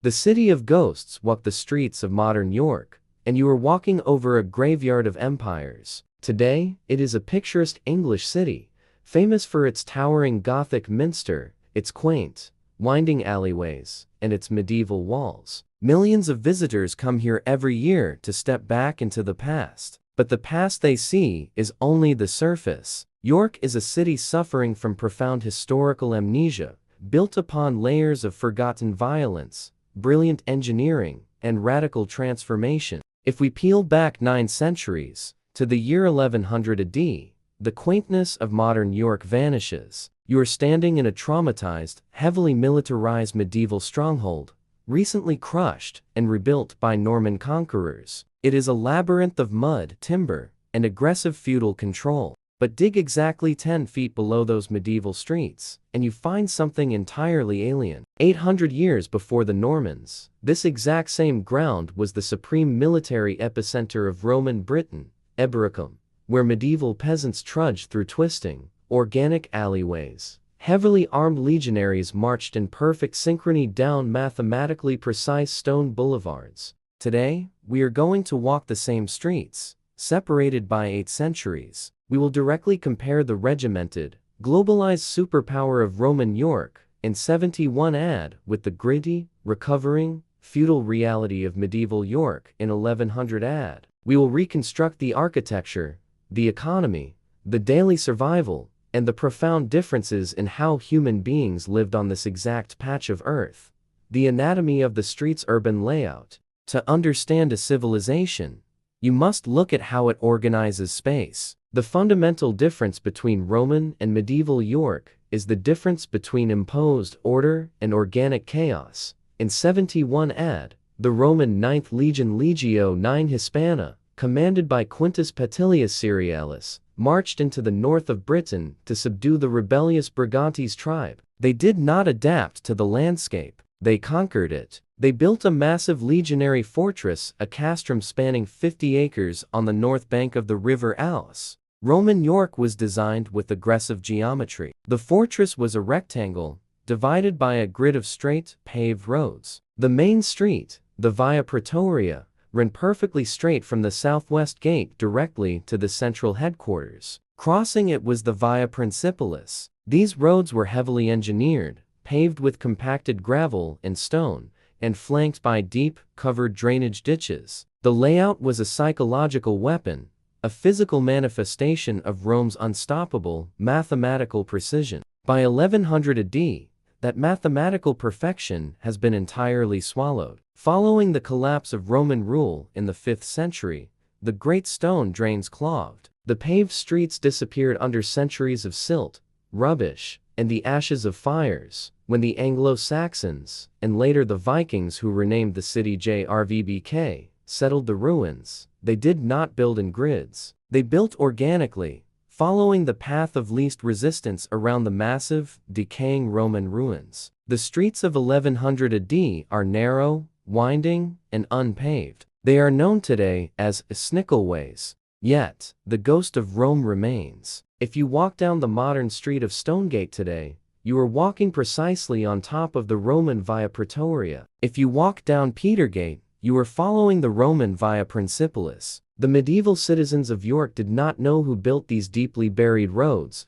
The city of ghosts walked the streets of modern York, and you are walking over a graveyard of empires. Today, it is a picturesque English city, famous for its towering Gothic minster, its quaint, winding alleyways, and its medieval walls. Millions of visitors come here every year to step back into the past. But the past they see is only the surface. York is a city suffering from profound historical amnesia, built upon layers of forgotten violence, brilliant engineering, and radical transformation. If we peel back 9 centuries, to the year 1100 AD, the quaintness of modern York vanishes. You are standing in a traumatized, heavily militarized medieval stronghold, recently crushed and rebuilt by Norman conquerors. It is a labyrinth of mud, timber, and aggressive feudal control. But dig exactly 10 feet below those medieval streets, and you find something entirely alien. 800 years before the Normans, this exact same ground was the supreme military epicenter of Roman Britain, Eboracum, where medieval peasants trudged through twisting, organic alleyways. Heavily armed legionaries marched in perfect synchrony down mathematically precise stone boulevards. Today, we are going to walk the same streets, separated by 8 centuries. We will directly compare the regimented, globalized superpower of Roman York in 71 AD with the gritty, recovering, feudal reality of medieval York in 1100 AD. We will reconstruct the architecture, the economy, the daily survival, and the profound differences in how human beings lived on this exact patch of earth. The anatomy of the street's urban layout. To understand a civilization, you must look at how it organizes space. The fundamental difference between Roman and medieval York is the difference between imposed order and organic chaos. In 71 AD, the Roman 9th Legion Legio IX Hispana, commanded by Quintus Petilius Cerealis, marched into the north of Britain to subdue the rebellious Brigantes tribe. They did not adapt to the landscape, they conquered it. They built a massive legionary fortress, a castrum spanning 50 acres on the north bank of the River Alus. Roman York was designed with aggressive geometry. The fortress was a rectangle, divided by a grid of straight, paved roads. The main street, the Via Praetoria, ran perfectly straight from the southwest gate directly to the central headquarters. Crossing it was the Via Principalis. These roads were heavily engineered, paved with compacted gravel and stone, and flanked by deep, covered drainage ditches. The layout was a psychological weapon, a physical manifestation of Rome's unstoppable, mathematical precision. By 1100 AD, that mathematical perfection has been entirely swallowed. Following the collapse of Roman rule in the 5th century, the great stone drains clogged. The paved streets disappeared under centuries of silt, rubbish, and the ashes of fires. When the Anglo-Saxons, and later the Vikings who renamed the city Jrvbk, settled the ruins, they did not build in grids. They built organically, following the path of least resistance around the massive, decaying Roman ruins. The streets of 1100 AD are narrow, winding, and unpaved. They are known today as snickelways. Yet, the ghost of Rome remains. If you walk down the modern street of Stonegate today, you are walking precisely on top of the Roman Via Praetoria. If you walk down Petergate, you are following the Roman Via Principalis. The medieval citizens of York did not know who built these deeply buried roads,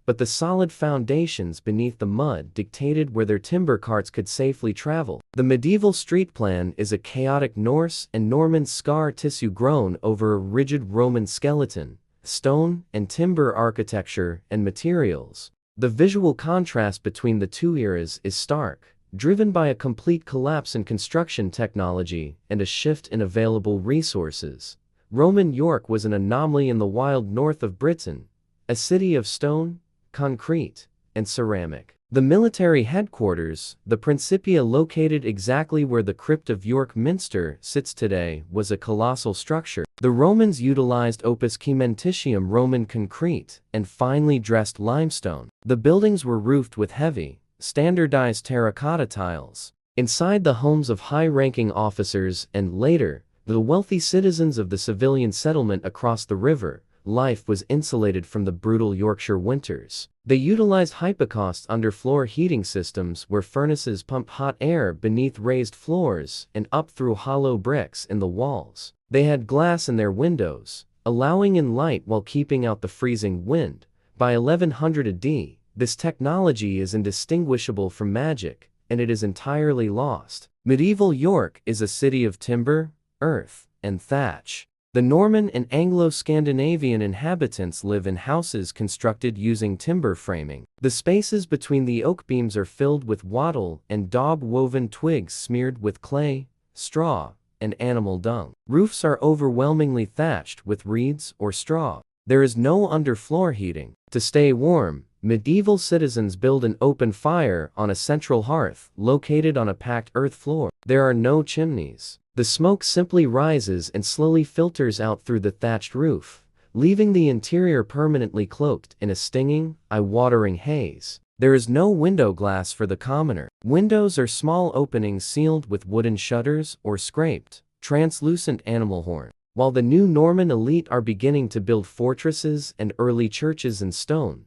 but the solid foundations beneath the mud dictated where their timber carts could safely travel. The medieval street plan is a chaotic Norse and Norman scar tissue grown over a rigid Roman skeleton, stone and timber architecture and materials. The visual contrast between the two eras is stark, driven by a complete collapse in construction technology and a shift in available resources. Roman York was an anomaly in the wild north of Britain, a city of stone, concrete, and ceramic. The military headquarters, the Principia located exactly where the crypt of York Minster sits today, was a colossal structure. The Romans utilized opus cementitium Roman concrete and finely dressed limestone. The buildings were roofed with heavy, standardized terracotta tiles. Inside the homes of high-ranking officers and, later, the wealthy citizens of the civilian settlement across the river, life was insulated from the brutal Yorkshire winters. They utilized hypocaust underfloor heating systems where furnaces pumped hot air beneath raised floors and up through hollow bricks in the walls. They had glass in their windows, allowing in light while keeping out the freezing wind. By 1100 AD, this technology is indistinguishable from magic, and it is entirely lost. Medieval York is a city of timber, earth, and thatch. The Norman and Anglo-Scandinavian inhabitants live in houses constructed using timber framing. The spaces between the oak beams are filled with wattle and daub woven twigs smeared with clay, straw, and animal dung. Roofs are overwhelmingly thatched with reeds or straw. There is no underfloor heating. To stay warm, medieval citizens build an open fire on a central hearth located on a packed earth floor. There are no chimneys. The smoke simply rises and slowly filters out through the thatched roof, leaving the interior permanently cloaked in a stinging, eye-watering haze. There is no window glass for the commoner. Windows are small openings sealed with wooden shutters or scraped, translucent animal horn. While the new Norman elite are beginning to build fortresses and early churches in stone,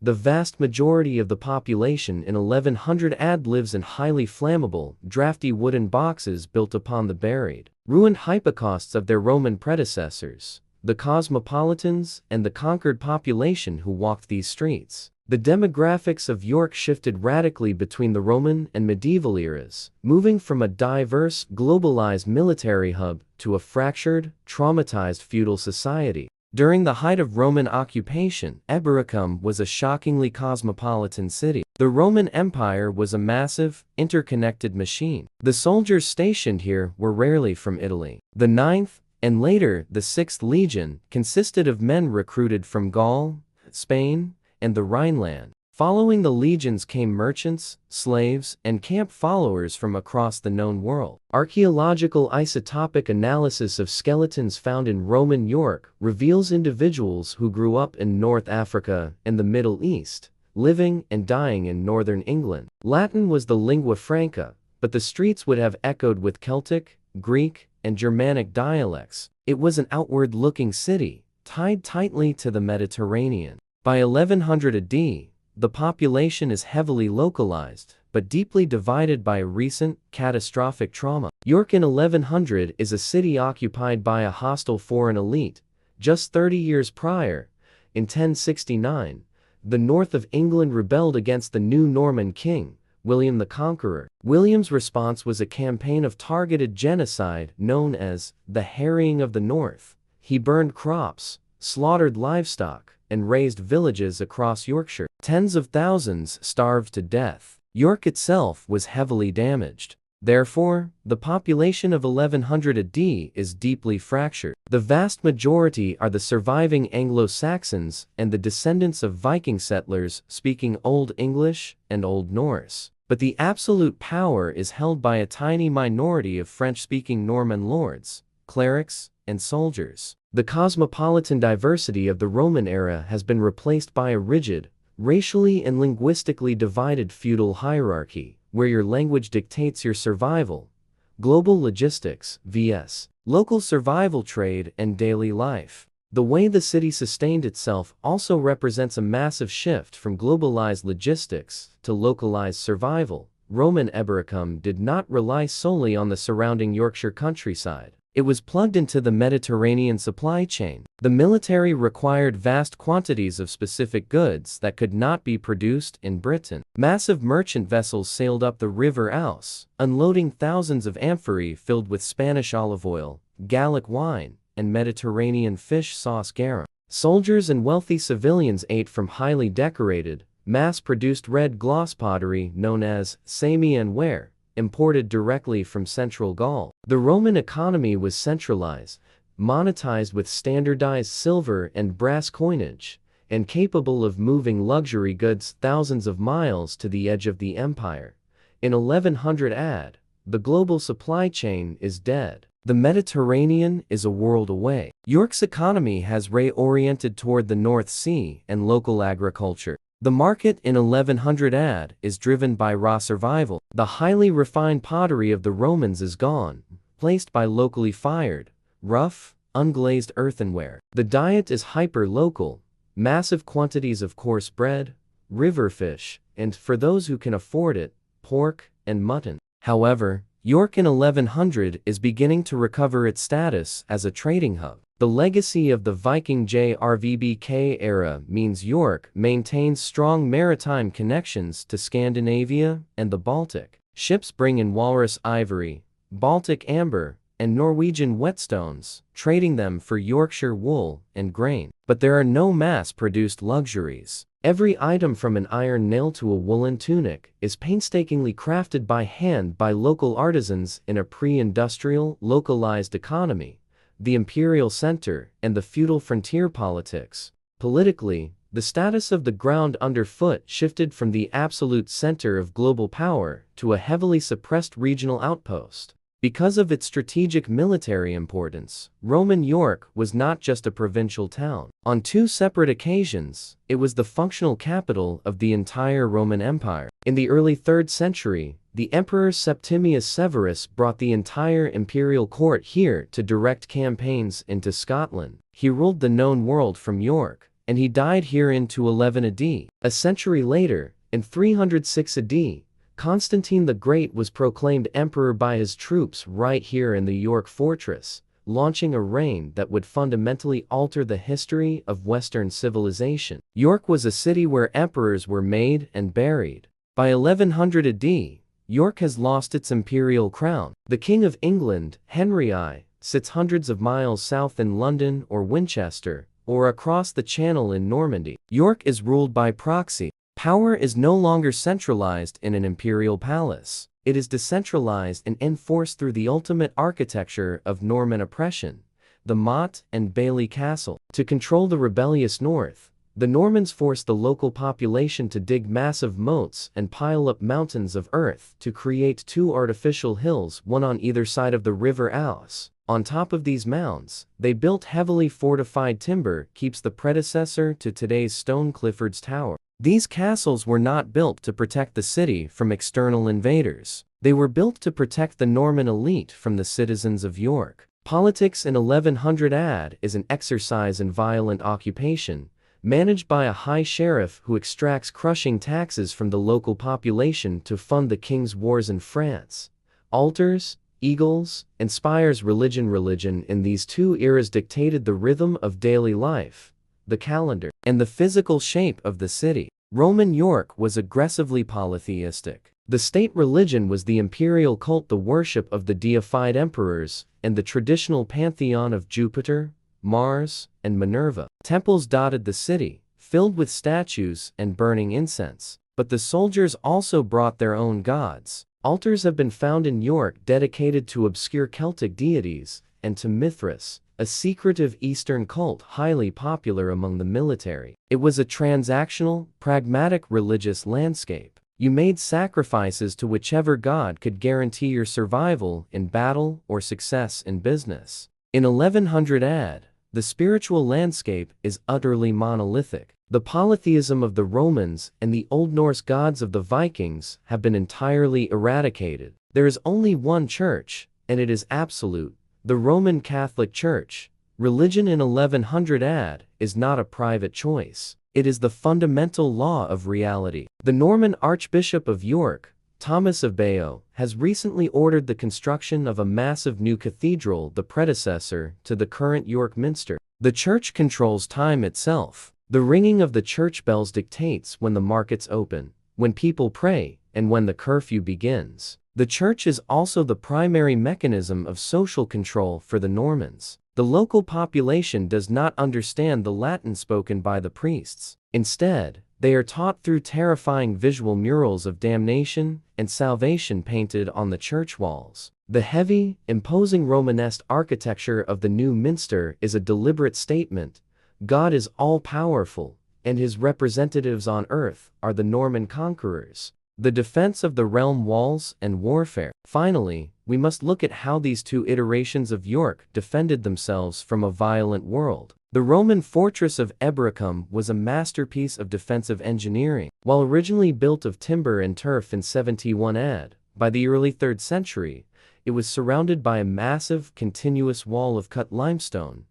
the vast majority of the population in 1100 AD lives in highly flammable, drafty wooden boxes built upon the buried, ruined hypocausts of their Roman predecessors, the Cosmopolitans and the conquered population who walked these streets. The demographics of York shifted radically between the Roman and medieval eras, moving from a diverse, globalized military hub to a fractured, traumatized feudal society. During the height of Roman occupation, Eboracum was a shockingly cosmopolitan city. The Roman Empire was a massive, interconnected machine. The soldiers stationed here were rarely from Italy. The 9th, and later the 6th Legion, consisted of men recruited from Gaul, Spain, and the Rhineland. Following the legions came merchants, slaves, and camp followers from across the known world. Archaeological isotopic analysis of skeletons found in Roman York reveals individuals who grew up in North Africa and the Middle East, living and dying in northern England. Latin was the lingua franca, but the streets would have echoed with Celtic, Greek, and Germanic dialects. It was an outward-looking city, tied tightly to the Mediterranean. By 1100 AD, the population is heavily localized, but deeply divided by a recent, catastrophic trauma. York in 1100 is a city occupied by a hostile foreign elite. Just 30 years prior, in 1069, the north of England rebelled against the new Norman king, William the Conqueror. William's response was a campaign of targeted genocide known as the Harrying of the North. He burned crops, slaughtered livestock, and razed villages across Yorkshire. Tens of thousands starved to death. York itself was heavily damaged. Therefore, the population of 1100 AD is deeply fractured. The vast majority are the surviving Anglo-Saxons and the descendants of Viking settlers speaking Old English and Old Norse. But the absolute power is held by a tiny minority of French-speaking Norman lords, clerics, and soldiers. The cosmopolitan diversity of the Roman era has been replaced by a rigid, racially and linguistically divided feudal hierarchy, where your language dictates your survival. Global logistics vs. local survival trade and daily life. The way the city sustained itself also represents a massive shift from globalized logistics to localized survival. Roman Eboracum did not rely solely on the surrounding Yorkshire countryside. It was plugged into the Mediterranean supply chain. The military required vast quantities of specific goods that could not be produced in Britain. Massive merchant vessels sailed up the River Ouse, unloading thousands of amphorae filled with Spanish olive oil, Gallic wine, and Mediterranean fish sauce garum. Soldiers and wealthy civilians ate from highly decorated, mass-produced red gloss pottery known as Samian ware, imported directly from central Gaul. The Roman economy was centralized, monetized with standardized silver and brass coinage, and capable of moving luxury goods thousands of miles to the edge of the empire. In 1100 AD, the global supply chain is dead. The Mediterranean is a world away. York's economy has reoriented toward the North Sea and local agriculture. The market in 1100 AD is driven by raw survival. The highly refined pottery of the Romans is gone, placed by locally fired, rough, unglazed earthenware. The diet is hyper-local, massive quantities of coarse bread, river fish, and, for those who can afford it, pork and mutton. However, York in 1100 is beginning to recover its status as a trading hub. The legacy of the Viking JRVBK era means York maintains strong maritime connections to Scandinavia and the Baltic. Ships bring in walrus ivory, Baltic amber, and Norwegian whetstones, trading them for Yorkshire wool and grain. But there are no mass-produced luxuries. Every item from an iron nail to a woolen tunic is painstakingly crafted by hand by local artisans in a pre-industrial, localized economy, the imperial center, and the feudal frontier politics. Politically, the status of the ground underfoot shifted from the absolute center of global power to a heavily suppressed regional outpost. Because of its strategic military importance, Roman York was not just a provincial town. On two separate occasions, it was the functional capital of the entire Roman Empire. In the early 3rd century, the Emperor Septimius Severus brought the entire imperial court here to direct campaigns into Scotland. He ruled the known world from York, and he died here in 211 AD. A century later, in 306 AD, Constantine the Great was proclaimed emperor by his troops right here in the York fortress, launching a reign that would fundamentally alter the history of Western civilization. York was a city where emperors were made and buried. By 1100 AD, York has lost its imperial crown. The King of England, Henry I, sits hundreds of miles south in London or Winchester, or across the Channel in Normandy. York is ruled by proxy. Power is no longer centralized in an imperial palace. It is decentralized and enforced through the ultimate architecture of Norman oppression, the motte and bailey castle. To control the rebellious north, the Normans forced the local population to dig massive moats and pile up mountains of earth to create two artificial hills, one on either side of the River Ouse. On top of these mounds, they built heavily fortified timber, keeps the predecessor to today's Stone Clifford's Tower. These castles were not built to protect the city from external invaders. They were built to protect the Norman elite from the citizens of York. Politics in 1100 AD is an exercise in violent occupation, managed by a high sheriff who extracts crushing taxes from the local population to fund the king's wars in France. Altars, eagles, and spires. Religion in these two eras dictated the rhythm of daily life, the calendar, and the physical shape of the city. Roman York was aggressively polytheistic. The state religion was the imperial cult, the worship of the deified emperors, and the traditional pantheon of Jupiter, Mars, and Minerva. Temples dotted the city, filled with statues and burning incense. But the soldiers also brought their own gods. Altars have been found in York dedicated to obscure Celtic deities, and to Mithras, a secretive Eastern cult highly popular among the military. It was a transactional, pragmatic religious landscape. You made sacrifices to whichever god could guarantee your survival in battle or success in business. In 1100 AD, the spiritual landscape is utterly monolithic. The polytheism of the Romans and the Old Norse gods of the Vikings have been entirely eradicated. There is only one church, and it is absolute: the Roman Catholic Church. Religion in 1100 AD is not a private choice. It is the fundamental law of reality. The Norman Archbishop of York, Thomas of Bayeux, has recently ordered the construction of a massive new cathedral, the predecessor to the current York Minster. The church controls time itself. The ringing of the church bells dictates when the markets open, when people pray, and when the curfew begins. The church is also the primary mechanism of social control for the Normans. The local population does not understand the Latin spoken by the priests. Instead, they are taught through terrifying visual murals of damnation and salvation painted on the church walls. The heavy, imposing Romanesque architecture of the new Minster is a deliberate statement: God is all-powerful, and his representatives on earth are the Norman conquerors. The defense of the realm, walls, and warfare. Finally, we must look at how these two iterations of York defended themselves from a violent world. The Roman fortress of Eboracum was a masterpiece of defensive engineering. While originally built of timber and turf in 71 AD, by the early 3rd century, It was surrounded by a massive, continuous wall of cut limestone,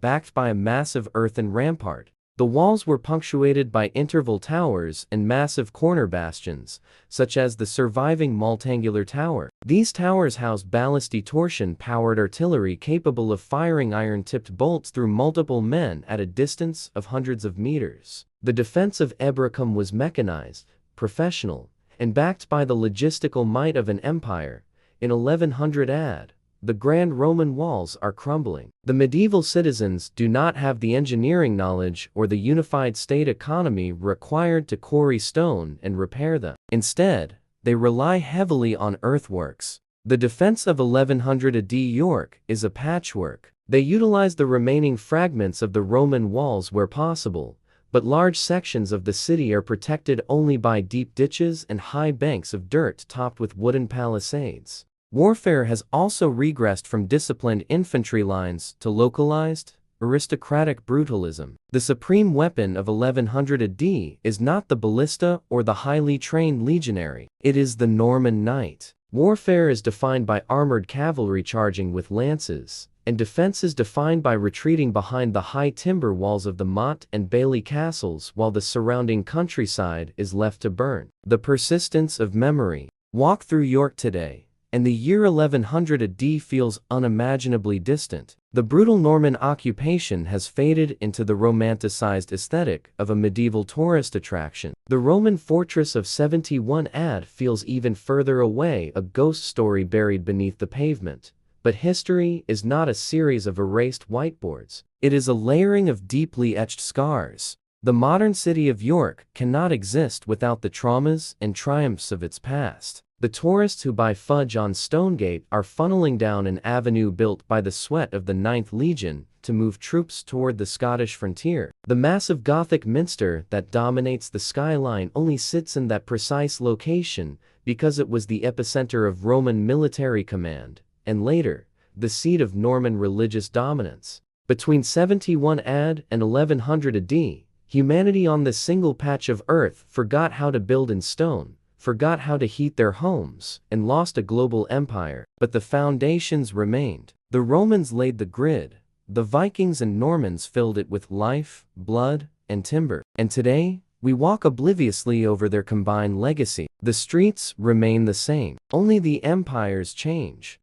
backed by a massive earthen rampart. The walls were punctuated by interval towers and massive corner bastions, such as the surviving Maltangular Tower. These towers housed ballistic torsion-powered artillery capable of firing iron-tipped bolts through multiple men at a distance of hundreds of meters. The defense of Eboracum was mechanized, professional, and backed by the logistical might of an empire. In 1100 AD, the grand Roman walls are crumbling. The medieval citizens do not have the engineering knowledge or the unified state economy required to quarry stone and repair them. Instead, they rely heavily on earthworks. The defense of 1100 AD York is a patchwork. They utilize the remaining fragments of the Roman walls where possible, but large sections of the city are protected only by deep ditches and high banks of dirt topped with wooden palisades. Warfare has also regressed from disciplined infantry lines to localized, aristocratic brutalism. The supreme weapon of 1100 AD is not the ballista or the highly trained legionary. It is the Norman knight. Warfare is defined by armored cavalry charging with lances, and defense is defined by retreating behind the high timber walls of the Motte and Bailey castles while the surrounding countryside is left to burn. The persistence of memory. Walk through York today, and the year 1100 AD feels unimaginably distant. The brutal Norman occupation has faded into the romanticized aesthetic of a medieval tourist attraction. The Roman fortress of 71 AD feels even further away, a ghost story buried beneath the pavement. But history is not a series of erased whiteboards. It is a layering of deeply etched scars. The modern city of York cannot exist without the traumas and triumphs of its past. The tourists who buy fudge on Stonegate are funneling down an avenue built by the sweat of the 9th Legion to move troops toward the Scottish frontier. The massive Gothic minster that dominates the skyline only sits in that precise location because it was the epicenter of Roman military command, and later, the seat of Norman religious dominance. Between 71 AD and 1100 AD, humanity on this single patch of earth forgot how to build in stone, forgot how to heat their homes, and lost a global empire. But the foundations remained. The Romans laid the grid. The Vikings and Normans filled it with life, blood, and timber. And today, we walk obliviously over their combined legacy. The streets remain the same. Only the empires change.